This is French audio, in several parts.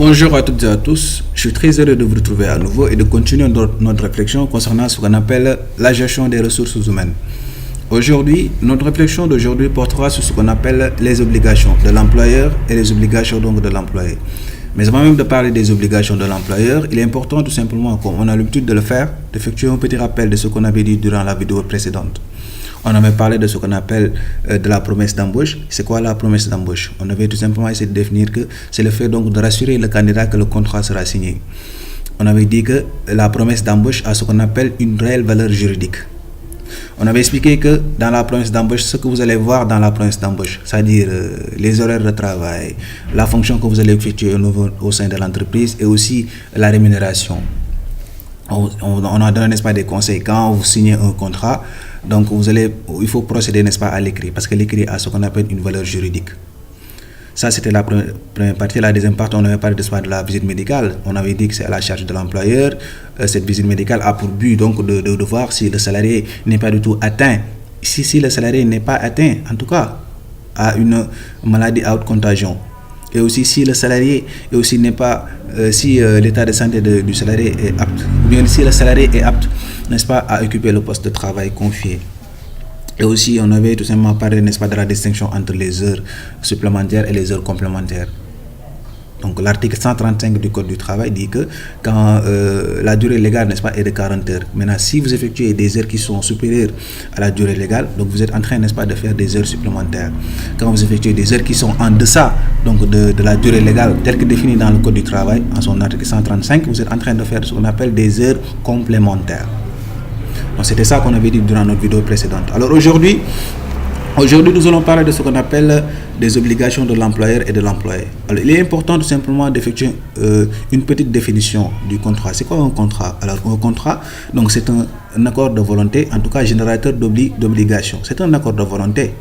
Bonjour à toutes et à tous, je suis très heureux de vous retrouver à nouveau et de continuer notre réflexion concernant ce qu'on appelle la gestion des ressources humaines. Aujourd'hui, notre réflexion d'aujourd'hui portera sur ce qu'on appelle les obligations de l'employeur et les obligations donc de l'employé. Mais avant même de parler des obligations de l'employeur, il est important tout simplement, comme on a l'habitude de le faire, d'effectuer un petit rappel de ce qu'on avait dit durant la vidéo précédente. On avait parlé de ce qu'on appelle de la promesse d'embauche. C'est quoi la promesse d'embauche? On avait tout simplement essayé de définir que c'est le fait donc de rassurer le candidat que le contrat sera signé. On avait dit que la promesse d'embauche a ce qu'on appelle une réelle valeur juridique. On avait expliqué que dans la promesse d'embauche, ce que vous allez voir dans la promesse d'embauche, c'est-à-dire les horaires de travail, la fonction que vous allez effectuer au sein de l'entreprise et aussi la rémunération. On a donné, n'est-ce pas, des conseils. Quand vous signez un contrat, donc il faut procéder, n'est-ce pas, à l'écrit, parce que l'écrit a ce qu'on appelle une valeur juridique. Ça, c'était la première partie. La deuxième partie, on avait parlé de la visite médicale. On avait dit que c'est à la charge de l'employeur. Cette visite médicale a pour but donc de voir si le salarié n'est pas du tout atteint. Si le salarié n'est pas atteint, en tout cas, à une maladie à haute contagion. Et aussi si le salarié n'est pas si l'état de santé du salarié est apte, ou bien si le salarié est apte, n'est-ce pas, à occuper le poste de travail confié. Et aussi on avait tout simplement parlé, n'est-ce pas, de la distinction entre les heures supplémentaires et les heures complémentaires. Donc l'article 135 du Code du travail dit que quand la durée légale, n'est-ce pas, est de 40 heures. Maintenant, si vous effectuez des heures qui sont supérieures à la durée légale, donc vous êtes en train, n'est-ce pas, de faire des heures supplémentaires. Quand vous effectuez des heures qui sont en deçà donc de la durée légale telle que définie dans le Code du travail, en son article 135, vous êtes en train de faire ce qu'on appelle des heures complémentaires. Donc c'était ça qu'on avait dit durant notre vidéo précédente. Alors aujourd'hui, nous allons parler de ce qu'on appelle des obligations de l'employeur et de l'employé. Alors, il est important tout simplement d'effectuer une petite définition du contrat. C'est quoi un contrat? Alors, un contrat, donc c'est un accord de volonté, en tout cas générateur d'obligations. C'est un accord de volonté.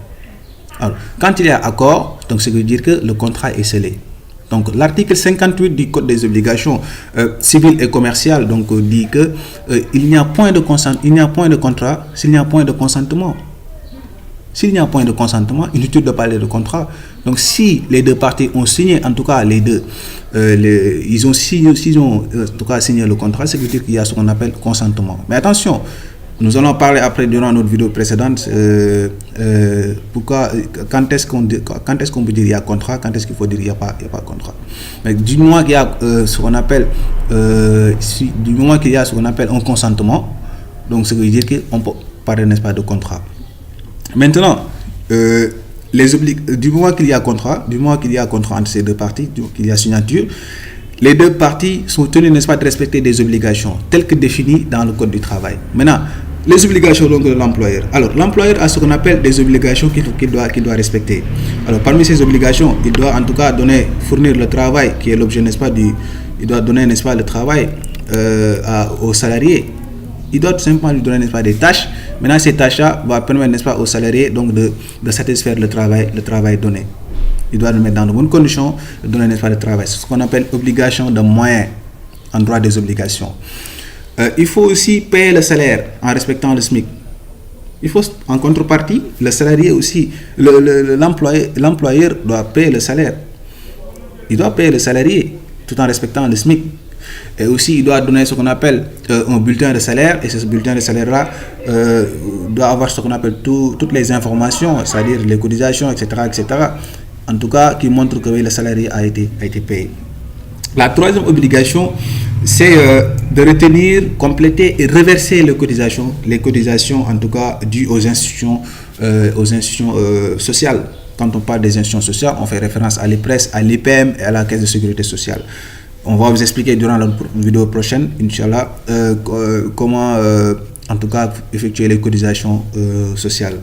Alors, quand il y a accord, donc ça veut dire que le contrat est scellé. Donc, l'article 58 du Code des obligations civiles et commerciales donc dit que il n'y a point de contrat s'il n'y a point de consentement. S'il n'y a point de consentement, inutile de parler de contrat. Donc, si les deux parties ont signé, en tout cas les deux, ils ont en tout cas signé le contrat, c'est veut dire qu'il y a ce qu'on appelle consentement. Mais attention, nous allons parler après durant notre vidéo précédente quand est-ce qu'on peut dire il y a contrat, quand est-ce qu'il faut dire il n'y a pas contrat. Mais du moment qu'il y a ce qu'on appelle un consentement, donc ça veut dire qu'on peut parler, n'est-ce pas, de contrat. Maintenant, du moment qu'il y a contrat entre ces deux parties, qu'il y a signature, les deux parties sont tenues, n'est-ce pas, de respecter des obligations telles que définies dans le Code du travail. Maintenant, les obligations donc de l'employeur. Alors, l'employeur a ce qu'on appelle des obligations qu'il doit respecter. Alors, parmi ces obligations, il doit en tout cas fournir le travail qui est l'objet, n'est-ce pas, il doit donner, n'est-ce pas, le travail aux salariés. Il doit tout simplement lui donner, n'est-ce pas, des tâches. Maintenant, ces tâches-là vont permettre, n'est-ce pas, aux salariés donc de satisfaire le travail donné. Il doit le mettre dans de bonnes conditions, de donner, n'est-ce pas, le travail. C'est ce qu'on appelle obligation de moyens en droit des obligations. Il faut aussi payer le salaire en respectant le SMIC. Il faut, en contrepartie, le salarié aussi, l'employeur doit payer le salaire. Il doit payer le salarié tout en respectant le SMIC. Et aussi, il doit donner ce qu'on appelle un bulletin de salaire. Et ce bulletin de salaire-là doit avoir ce qu'on appelle toutes les informations, c'est-à-dire les cotisations, etc., etc. En tout cas, qui montrent que le salarié a été payé. La troisième obligation, c'est de retenir, compléter et reverser les cotisations en tout cas dues aux institutions sociales. Quand on parle des institutions sociales, on fait référence à l'EPRES, à l'IPM et à la Caisse de sécurité sociale. On va vous expliquer durant la vidéo prochaine, Inch'Allah, comment en tout cas effectuer les cotisations sociales.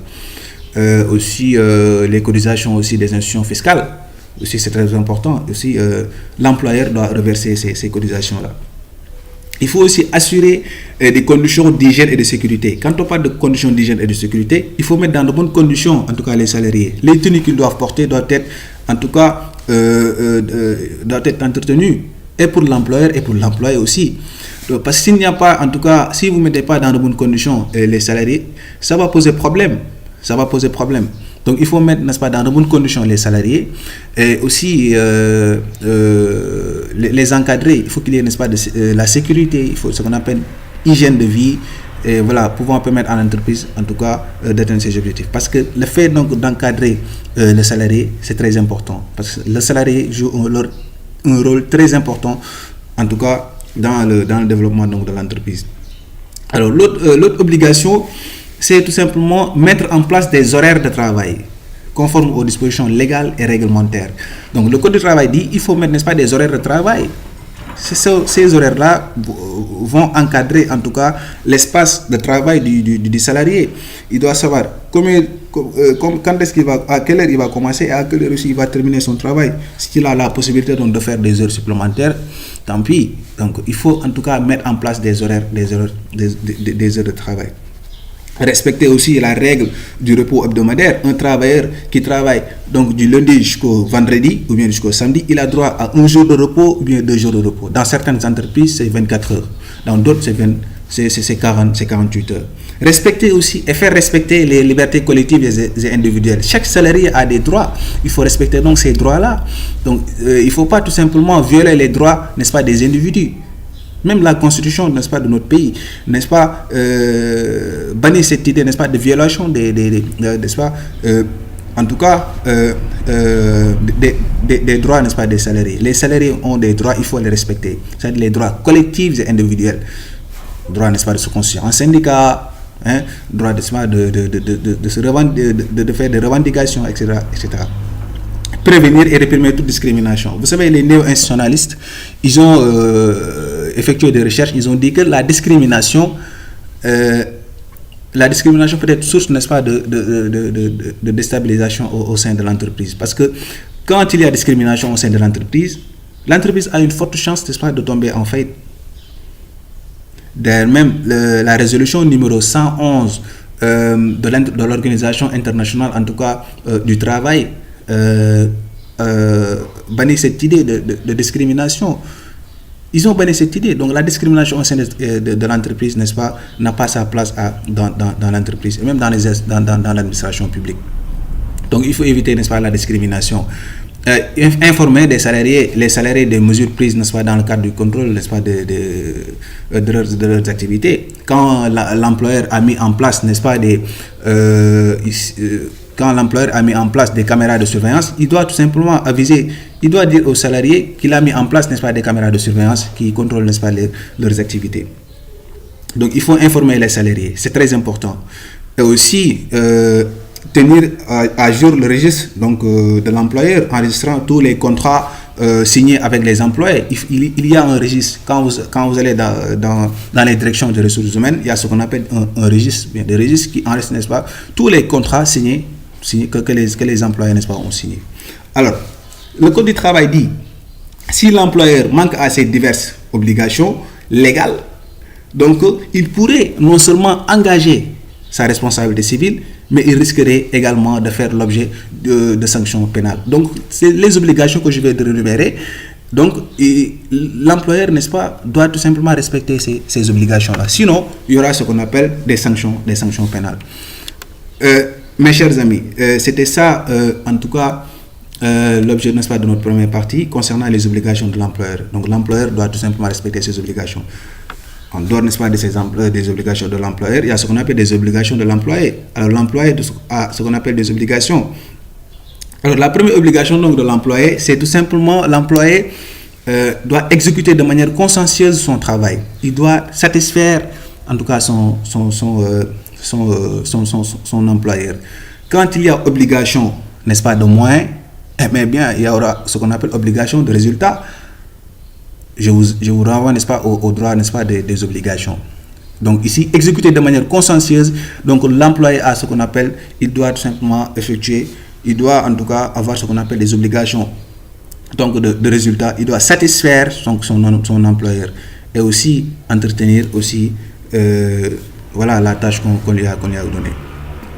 Aussi les cotisations aussi des institutions fiscales. Aussi, c'est très important. Aussi, l'employeur doit reverser ces cotisations-là. Il faut aussi assurer des conditions d'hygiène et de sécurité. Quand on parle de conditions d'hygiène et de sécurité, il faut mettre dans de bonnes conditions, en tout cas, les salariés. Les tenues qu'ils doivent porter doivent être, en tout cas, doivent être entretenues. Et pour l'employeur et pour l'employé aussi. Donc, parce que s'il n'y a pas, en tout cas, si vous ne mettez pas dans de bonnes conditions les salariés, ça va poser problème. Donc il faut mettre, n'est-ce pas, dans de bonnes conditions les salariés et aussi les encadrer. Il faut qu'il y ait, n'est-ce pas, la sécurité, il faut ce qu'on appelle hygiène de vie, et voilà, pouvant permettre à l'entreprise, en tout cas, d'atteindre ses objectifs. Parce que le fait donc d'encadrer le salarié, c'est très important. Parce que le salarié joue un rôle très important, en tout cas, dans le développement donc, de l'entreprise. Alors, l'autre obligation, c'est tout simplement mettre en place des horaires de travail conformes aux dispositions légales et réglementaires. Donc, le Code du travail dit qu'il faut mettre, n'est-ce pas, des horaires de travail. Ces horaires-là vont encadrer en tout cas l'espace de travail du salarié. Il doit savoir quand est-ce qu'il va, à quelle heure il va commencer et à quelle heure aussi il va terminer son travail. S'il a la possibilité donc de faire des heures supplémentaires, tant pis. Donc il faut en tout cas mettre en place des heures de travail. Respecter aussi la règle du repos hebdomadaire. Un travailleur qui travaille donc du lundi jusqu'au vendredi ou bien jusqu'au samedi, il a droit à un jour de repos ou bien 2 jours de repos. Dans certaines entreprises, c'est 24 heures. Dans d'autres, c'est 48 heures. Respecter aussi et faire respecter les libertés collectives et individuelles. Chaque salarié a des droits. Il faut respecter donc ces droits-là. Donc, il ne faut pas tout simplement violer les droits, n'est-ce pas, des individus. Même la constitution, n'est-ce pas, de notre pays, n'est-ce pas, bannir cette idée, n'est-ce pas, de violation n'est-ce pas, en tout cas, des droits, n'est-ce pas, des salariés. Les salariés ont des droits, il faut les respecter. C'est-à-dire les droits collectifs et individuels. Droit, n'est-ce pas, de se constituer en syndicat, droit, n'est-ce pas, de faire des revendications, etc., etc. Prévenir et réprimer toute discrimination. Vous savez, les néo-institutionnalistes, ils ont effectué des recherches, ils ont dit que la discrimination peut être source, n'est-ce pas, de déstabilisation au sein de l'entreprise. Parce que quand il y a discrimination au sein de l'entreprise a une forte chance, n'est-ce pas, de tomber en faillite. D'ailleurs, même la résolution numéro 111 de l'Organisation internationale, en tout cas du travail, bannir cette idée de discrimination. Ils ont banni cette idée. Donc la discrimination au sein de l'entreprise, n'est-ce pas, n'a pas sa place dans l'entreprise et même dans l'administration publique. Donc il faut éviter, n'est-ce pas, la discrimination. Informer les salariés des mesures prises, n'est-ce pas, dans le cadre du contrôle, n'est-ce pas, de leurs activités. Quand l'employeur a mis en place, n'est-ce pas, quand l'employeur a mis en place des caméras de surveillance, il doit tout simplement aviser, il doit dire aux salariés qu'il a mis en place, n'est-ce pas, des caméras de surveillance qui contrôlent, n'est-ce pas, leurs activités. Donc il faut informer les salariés, c'est très important. Et aussi tenir à jour le registre donc, de l'employeur, enregistrant tous les contrats signés avec les employés. Il y a un registre, quand vous allez dans les directions des ressources humaines, il y a ce qu'on appelle un registre, des registres qui enregistrent, n'est-ce pas, tous les contrats signés que les employés, n'est-ce pas, ont signés. Alors, le Code du travail dit, si l'employeur manque à ces diverses obligations légales, donc il pourrait non seulement engager sa responsabilité civile, mais il risquerait également de faire l'objet de sanctions pénales. Donc, c'est les obligations que je vais énumérer. Donc, l'employeur, n'est-ce pas, doit tout simplement respecter ces obligations-là. Sinon, il y aura ce qu'on appelle des sanctions pénales. Mes chers amis, c'était ça, en tout cas, l'objet, n'est-ce pas, de notre première partie concernant les obligations de l'employeur. Donc, l'employeur doit tout simplement respecter ses obligations. En dehors, n'est-ce pas, des obligations de l'employeur, il y a ce qu'on appelle des obligations de l'employé. Alors, l'employé a ce qu'on appelle des obligations. Alors, la première obligation donc, de l'employé, c'est tout simplement l'employé doit exécuter de manière consciencieuse son travail. Il doit satisfaire, en tout cas, son employeur. Quand il y a obligation, n'est-ce pas, de moyens, eh bien, il y aura ce qu'on appelle obligation de résultat. Je vous renvoie, n'est-ce pas, au droit, n'est-ce pas, des obligations. Donc ici, exécuter de manière consciencieuse, donc l'employé a ce qu'on appelle, il doit tout simplement effectuer, il doit en tout cas avoir ce qu'on appelle des obligations donc de résultats, il doit satisfaire son employeur et aussi entretenir aussi voilà, la tâche qu'on lui a donnée.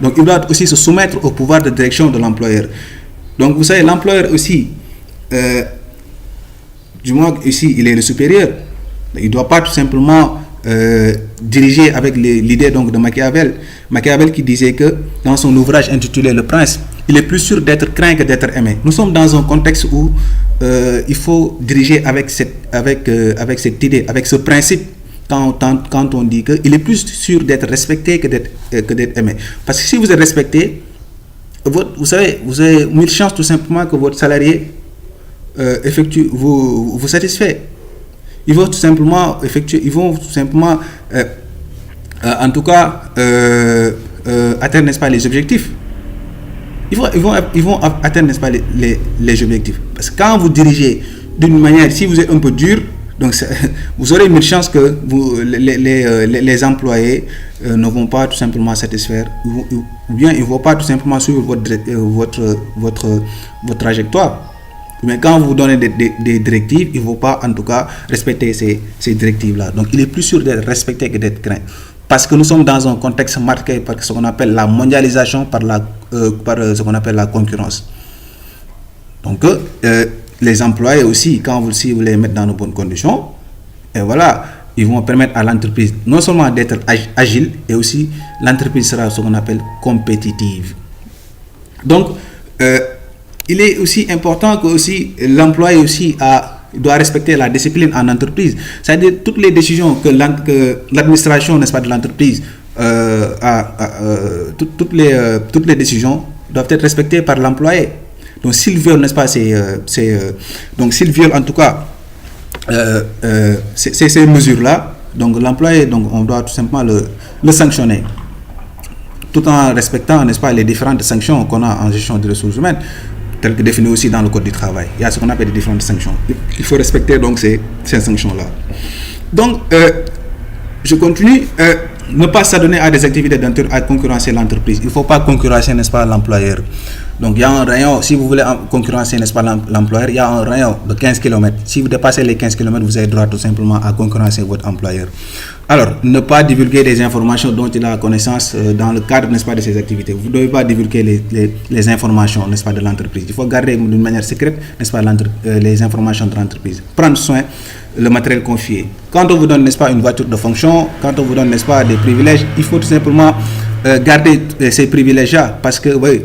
Donc il doit aussi se soumettre au pouvoir de direction de l'employeur. Donc vous savez, l'employeur aussi, du moins ici, il est le supérieur. Il ne doit pas tout simplement diriger avec l'idée donc de Machiavel. Machiavel qui disait que dans son ouvrage intitulé Le Prince, il est plus sûr d'être craint que d'être aimé. Nous sommes dans un contexte où il faut diriger avec cette idée, avec ce principe, quand on dit qu'il est plus sûr d'être respecté que d'être aimé. Parce que si vous êtes respecté, vous avez 1000 chances tout simplement que votre salarié vous satisfait. Ils vont tout simplement en tout cas atteindre, n'est-ce pas, les objectifs. Ils vont atteindre, n'est-ce pas, les objectifs. Parce que quand vous dirigez d'une manière, si vous êtes un peu dur, donc vous aurez une chance que les employés ne vont pas tout simplement satisfaire, ou bien ils ne vont pas tout simplement suivre votre trajectoire. Mais quand vous donnez des directives, il ne faut pas en tout cas respecter ces directives-là. Donc il est plus sûr d'être respecté que d'être craint. Parce que nous sommes dans un contexte marqué par ce qu'on appelle la mondialisation, par ce qu'on appelle la concurrence. Donc les employés aussi, si vous les mettez dans de bonnes conditions, et voilà, ils vont permettre à l'entreprise non seulement d'être agile, et aussi l'entreprise sera ce qu'on appelle compétitive. Donc il est aussi important que aussi l'employé aussi doit respecter la discipline en entreprise. C'est-à-dire toutes les décisions que l'administration, n'est-ce pas, de l'entreprise toutes les décisions doivent être respectées par l'employé. Donc s'il viole, n'est-ce pas, donc s'il viole en tout cas ces mesures-là, donc l'employé, donc on doit tout simplement le sanctionner, tout en respectant, n'est-ce pas, les différentes sanctions qu'on a en gestion des ressources humaines, telles que définies aussi dans le code du travail. Il y a ce qu'on appelle des différentes sanctions. Il faut respecter donc ces sanctions-là. Donc, je continue. Ne pas s'adonner à des activités à concurrencer l'entreprise. Il ne faut pas concurrencer, n'est-ce pas, l'employeur. Donc, il y a un rayon, si vous voulez concurrencer, n'est-ce pas, l'employeur, il y a un rayon de 15 km. Si vous dépassez les 15 km, vous avez droit tout simplement à concurrencer votre employeur. Alors, ne pas divulguer des informations dont il a connaissance dans le cadre, n'est-ce pas, de ses activités. Vous ne devez pas divulguer les informations, n'est-ce pas, de l'entreprise. Il faut garder d'une manière secrète, n'est-ce pas, les informations de l'entreprise. Prendre soin le matériel confié. Quand on vous donne, n'est-ce pas, une voiture de fonction, quand on vous donne, n'est-ce pas, des privilèges, il faut tout simplement garder ces privilèges-là, parce que, oui,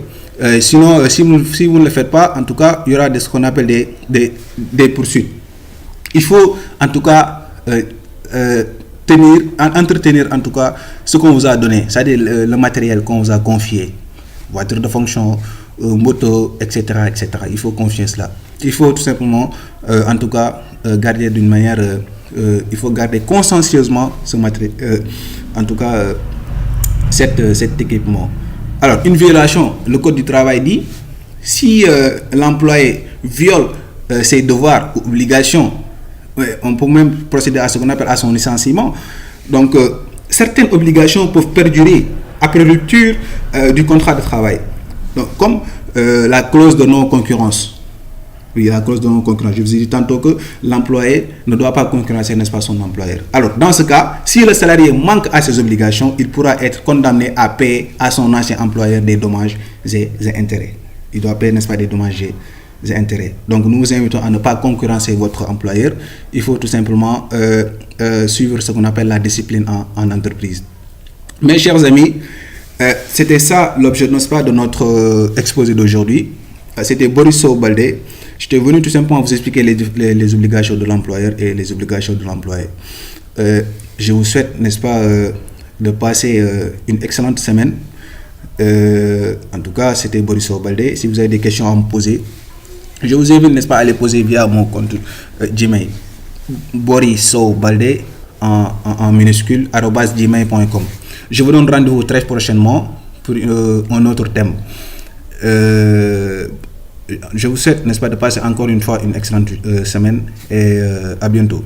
sinon, si vous ne le faites pas, en tout cas, il y aura ce qu'on appelle des poursuites. Il faut, en tout cas, entretenir, en tout cas, ce qu'on vous a donné, c'est-à-dire le matériel qu'on vous a confié, voiture de fonction, moto, etc., etc. Il faut confier cela. Il faut tout simplement, en tout cas, garder d'une manière, il faut garder consciencieusement ce matériel, en tout cas, cet équipement. Alors, une violation, le code du travail dit, si l'employé viole ses devoirs ou obligations, on peut même procéder à ce qu'on appelle à son licenciement. Donc, certaines obligations peuvent perdurer après rupture du contrat de travail. Donc, comme la clause de non-concurrence. Oui, la clause de non-concurrence. Je vous ai dit tantôt que l'employé ne doit pas concurrencer, n'est-ce pas, son employeur. Alors, dans ce cas, si le salarié manque à ses obligations, il pourra être condamné à payer à son ancien employeur des dommages et intérêts. Il doit payer, n'est-ce pas, des dommages et intérêts. Donc, nous vous invitons à ne pas concurrencer votre employeur. Il faut tout simplement suivre ce qu'on appelle la discipline en entreprise. Mes chers amis, c'était ça l'objet, n'est-ce pas, de notre exposé d'aujourd'hui. C'était Boris Sow Baldé. J'étais venu tout simplement vous expliquer les obligations de l'employeur et les obligations de l'employé. Je vous souhaite, n'est-ce pas, de passer une excellente semaine. En tout cas, c'était Boris Sow Baldé. Si vous avez des questions à me poser, je vous invite, n'est-ce pas, à les poser via mon compte Gmail. Boris Sow Baldé en minuscule @gmail.com. Je vous donne rendez-vous très prochainement pour un autre thème. Je vous souhaite, n'est-ce pas, de passer encore une fois une excellente semaine et à bientôt.